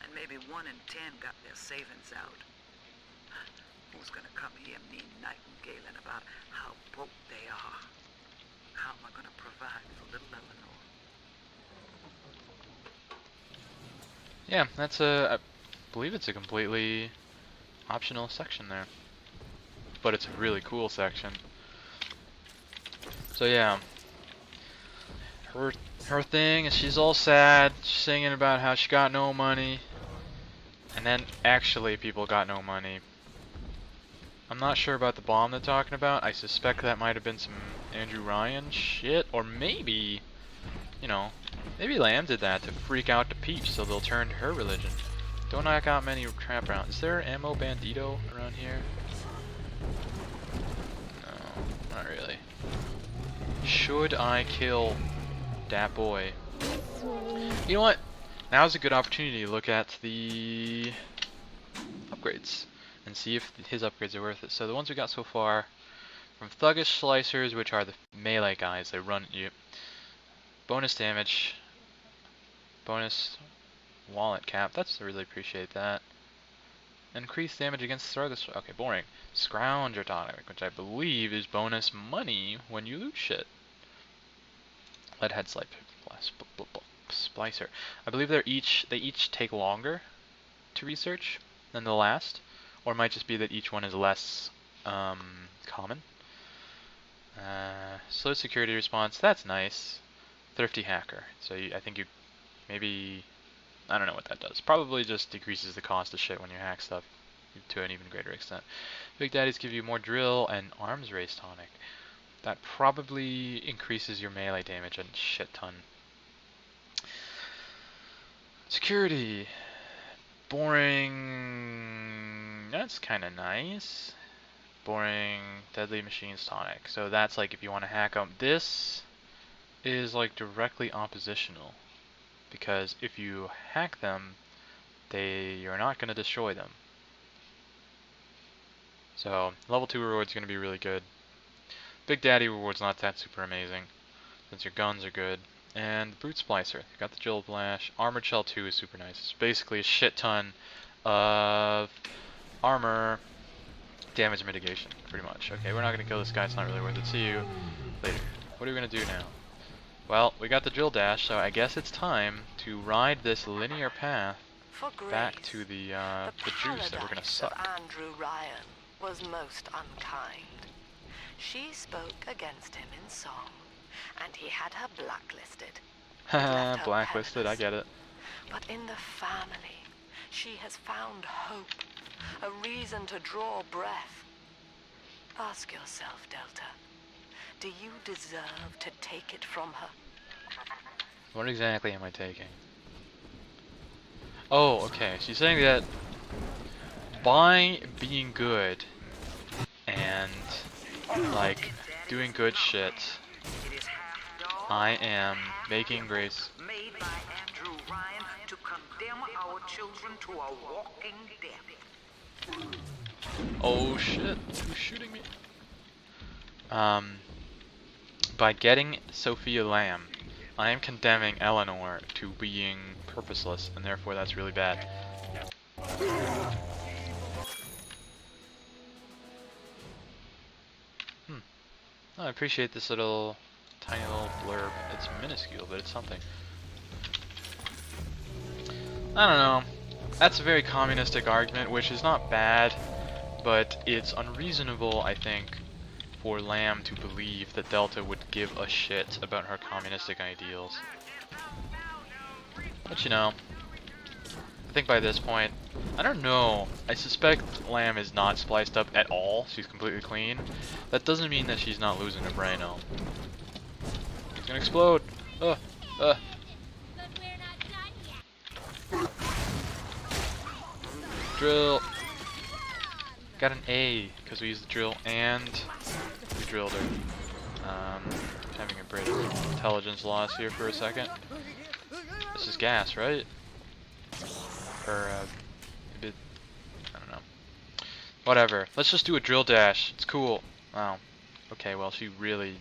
And maybe 1 in 10 got their savings out. Who's gonna come hear me nightingaling about how broke they are? How am I gonna provide for little Eleanor? Yeah, that's a, I believe it's a completely optional section there. But it's a really cool section. So yeah. Her thing is she's all sad, singing about how she got no money. And then actually people got no money. I'm not sure about the bomb they're talking about. I suspect that might have been some Andrew Ryan shit. Or maybe, you know, maybe Lamb did that to freak out the peeps so they'll turn to her religion. Don't knock out many trap rounds. Is there ammo bandito around here? No, not really. Should I kill that boy? You know what? Now's a good opportunity to look at the upgrades and see if his upgrades are worth it. So the ones we got so far, from Thuggish Slicers, which are the melee guys, they run at you. Bonus damage, bonus wallet cap, that's, I really appreciate that. Increased damage against Thuggish, okay, boring. Scrounger tonic, which I believe is bonus money when you loot shit. Leadhead Splicer. I believe they each take longer to research than the last, or it might just be that each one is less common. Slow security response, that's nice. Thrifty hacker. So I think you maybe, I don't know what that does. Probably just decreases the cost of shit when you hack stuff to an even greater extent. Big Daddies give you more drill and arms race tonic. That probably increases your melee damage a shit ton. Security. Boring. That's kind of nice. Boring. Deadly machines tonic. So that's like if you want to hack them. This is like directly oppositional. Because if you hack them, you're not going to destroy them. So level 2 reward's going to be really good. Big Daddy reward's not that super amazing, since your guns are good. And Brute Splicer, got the Jill Flash. Armored Shell 2 is super nice. It's basically a shit ton of armor damage mitigation, pretty much. Okay, we're not going to kill this guy, it's not really worth it. See you later. What are we going to do now? Well, we got the Drill Dash, so I guess it's time to ride this linear path back to the juice that we're going to suck. Andrew Ryan was most unkind. She spoke against him in song, and he had her blacklisted. Haha, blacklisted, I get it. But in the family, she has found hope, a reason to draw breath. Ask yourself, Delta, do you deserve to take it from her? What exactly am I taking? Oh, okay, she's saying that by being good and like doing good shit, I am making Grace. Made by Andrew Ryan to condemn our children to a walking death. Oh shit, who's shooting me? By getting Sophia Lamb, I am condemning Eleanor to being purposeless, and therefore that's really bad. I appreciate this little, tiny little blurb. It's minuscule, but it's something. I don't know. That's a very communistic argument, which is not bad, but it's unreasonable, I think, for Lamb to believe that Delta would give a shit about her communistic ideals. But you know, I think by this point, I don't know, I suspect Lamb is not spliced up at all, she's completely clean. That doesn't mean that she's not losing her braino. It's gonna explode! Drill! Got an A, because we used the drill and we drilled her. Having a bit of intelligence loss here for a second. This is gas, right? Or a bit, I don't know. Whatever. Let's just do a drill dash. It's cool. Wow. Okay, well she really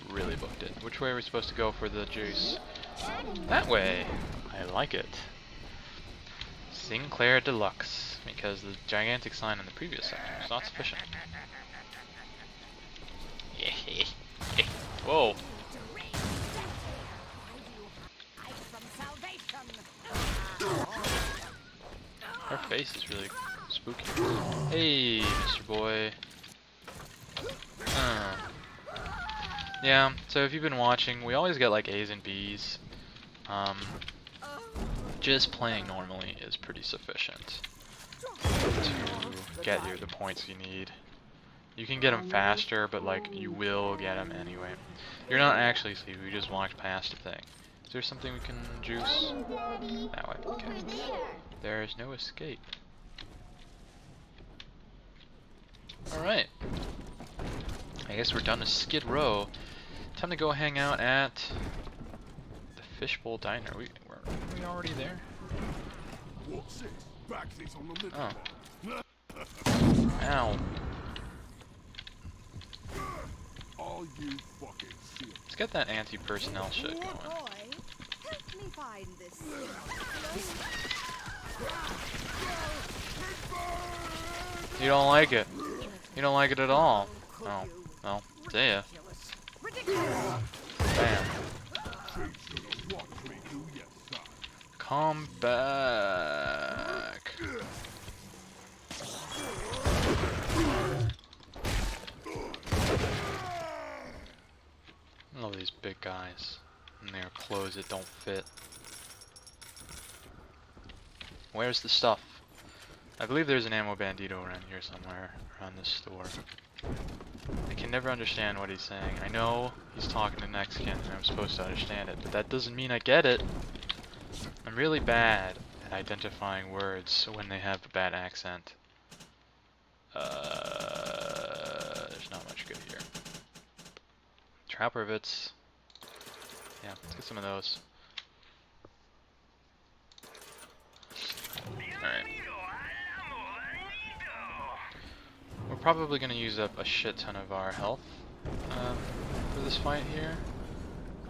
booked it. Which way are we supposed to go for the juice? That way. I like it. Sinclair Deluxe, because the gigantic sign in the previous section was not sufficient. Whoa. Her face is really spooky. Hey, Mr. Boy. Yeah, so if you've been watching, we always get like A's and B's. Just playing normally is pretty sufficient to get you the points you need. You can get them faster, but like you will get them anyway. You're not actually asleep, we just walked past a thing. Is there something we can juice? That way, okay. There is no escape. Alright. I guess we're done with Skid Row. Time to go hang out at the Fishbowl Diner. Were we already there? What's it? Back this on the middle. Oh. Ow. Are you fucking serious? Let's get that anti-personnel shit going. Help me find this. You don't like it. You don't like it at all. Oh, well, see ya. Bam. Come back. I love these big guys and their clothes that don't fit. Where's the stuff? I believe there's an ammo bandito around here somewhere, around this store. I can never understand what he's saying. I know he's talking to Mexican and I'm supposed to understand it, but that doesn't mean I get it. I'm really bad at identifying words when they have a bad accent. There's not much good here. Trap rivets. Yeah, let's get some of those. Alright. We're probably going to use up a shit ton of our health for this fight here.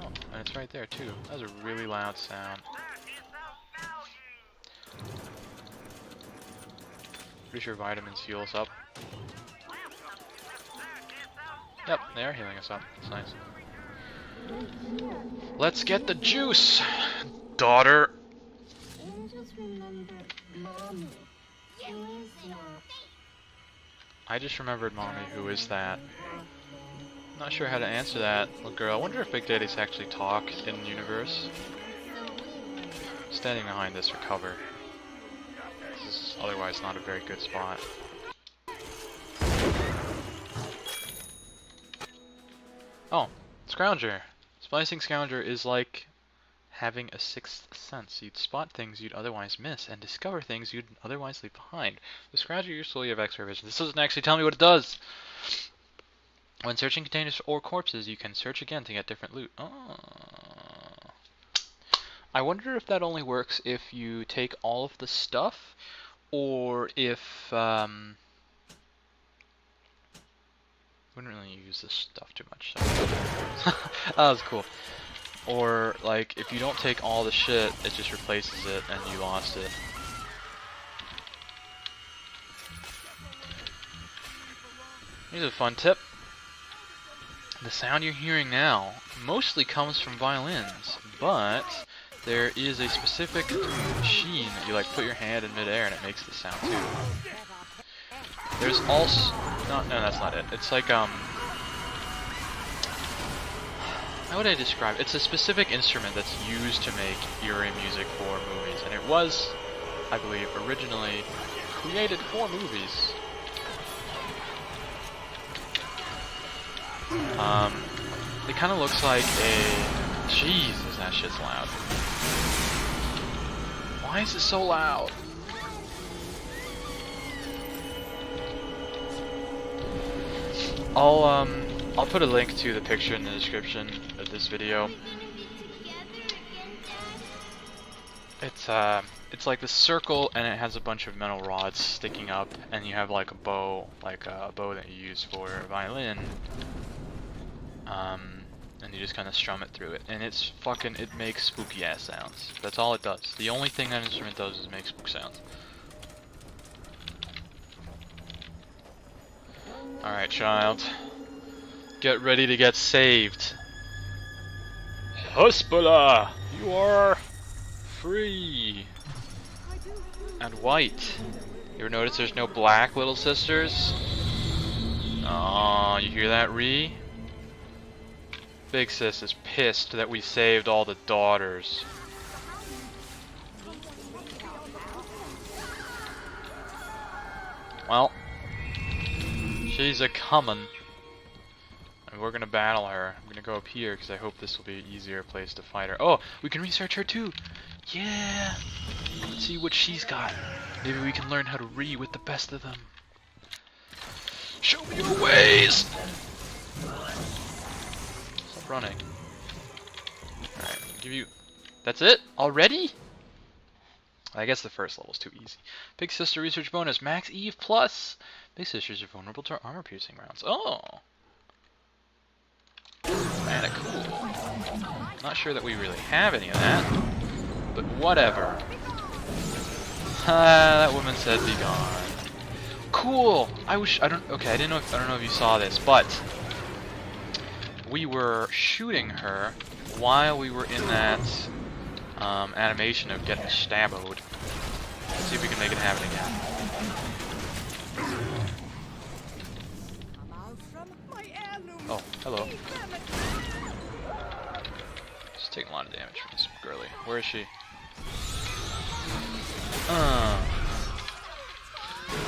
Oh, and it's right there too. That was a really loud sound. Pretty sure vitamins heal us up. Yep, they are healing us up. That's nice. Let's get the juice, daughter. I just remembered mommy. Who is that? Not sure how to answer that, little girl. I wonder if Big Daddies actually talk in universe. Standing behind this for cover. This is otherwise not a very good spot. Oh, Scrounger. Splicing Scrounger is like having a sixth sense. You'd spot things you'd otherwise miss and discover things you'd otherwise leave behind. The Scrounger usefully have X-ray vision. This doesn't actually tell me what it does. When searching containers or corpses, you can search again to get different loot. Oh. I wonder if that only works if you take all of the stuff, or if wouldn't really use this stuff too much. So. That was cool. Or like if you don't take all the shit, it just replaces it and you lost it. Here's a fun tip. The sound you're hearing now mostly comes from violins, but there is a specific machine that you like put your hand in midair and it makes the sound too. There's also no, that's not it. It's like how would I describe it? It's a specific instrument that's used to make eerie music for movies, and it was, I believe, originally created for movies. It kind of looks like a... Jesus, that shit's loud. Why is it so loud? I'll put a link to the picture in the description of this video. It's like this circle, and it has a bunch of metal rods sticking up, and you have like a bow, that you use for a violin. And you just kind of strum it through it, and it makes spooky ass sounds. That's all it does. The only thing that instrument does is make spook sounds. Alright, child. Get ready to get saved. Husbala! You are free. And white. You ever notice there's no black, little sisters? Aw, you hear that, Ree? Big Sis is pissed that we saved all the daughters. Well, she's a comin'. And we're gonna battle her. I'm gonna go up here because I hope this will be an easier place to fight her. Oh, we can research her too! Yeah! Let's see what she's got. Maybe we can learn how to read with the best of them. Show me your ways! Stop running. Alright, give you... That's it? Already? I guess the first level's too easy. Big Sister research bonus, max Eve plus. Big Sisters are vulnerable to armor piercing rounds. Oh! Kinda cool. Not sure that we really have any of that, but whatever. That woman said be gone. Cool! I don't know if you saw this, but we were shooting her while we were in that animation of getting stabbed. Let's see if we can make it happen again. Oh, hello. She's taking a lot of damage from this girly. Where is she?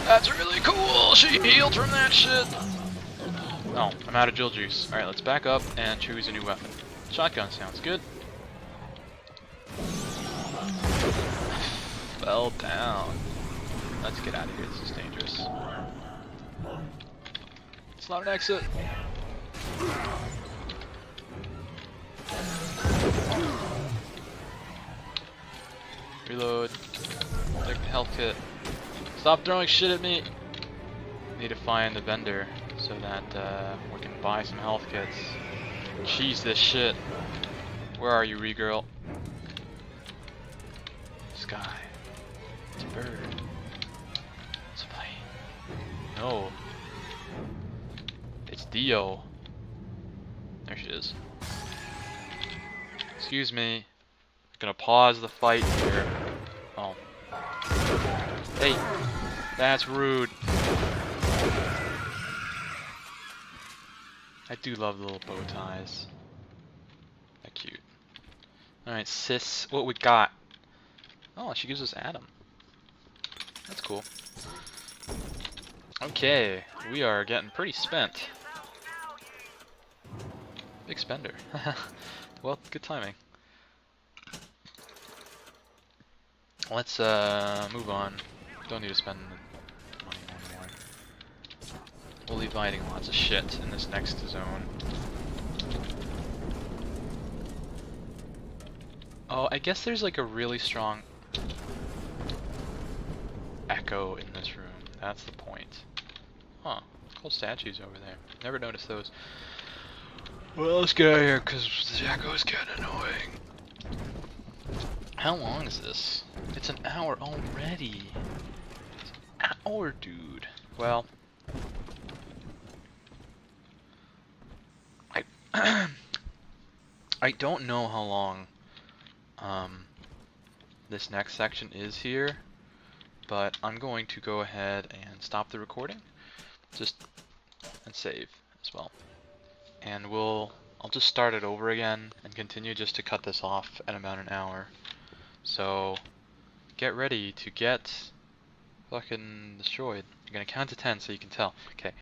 That's really cool! She healed from that shit! Oh, I'm out of Jill juice. Alright, let's back up and choose a new weapon. Shotgun sounds good. Fell down. Let's get out of here, this is dangerous. It's not an exit. Reload. Take the health kit. Stop throwing shit at me! Need to find the vendor so that we can buy some health kits. Cheese this shit. Where are you, Re-Girl? Sky. It's a bird. It's a plane. No. It's Dio. There she is. Excuse me. I'm gonna pause the fight here. Oh. Hey. That's rude. I do love the little bow ties. They're cute. Alright, sis, what we got? Oh, she gives us Adam. That's cool. Okay, we are getting pretty spent. Big spender. Well, good timing. Let's move on. Don't need to spend money anymore. We'll be fighting lots of shit in this next zone. Oh, I guess there's like a really strong echo in this room. That's the point. Huh. Cool statues over there. Never noticed those. Well, let's get out of here because the echo's getting annoying. How long is this? It's an hour already. It's an hour, dude. Well, I don't know how long this next section is here, but I'm going to go ahead and stop the recording, and save as well. And I'll just start it over again and continue just to cut this off at about an hour. So get ready to get fucking destroyed. I'm gonna count to 10 so you can tell. Okay.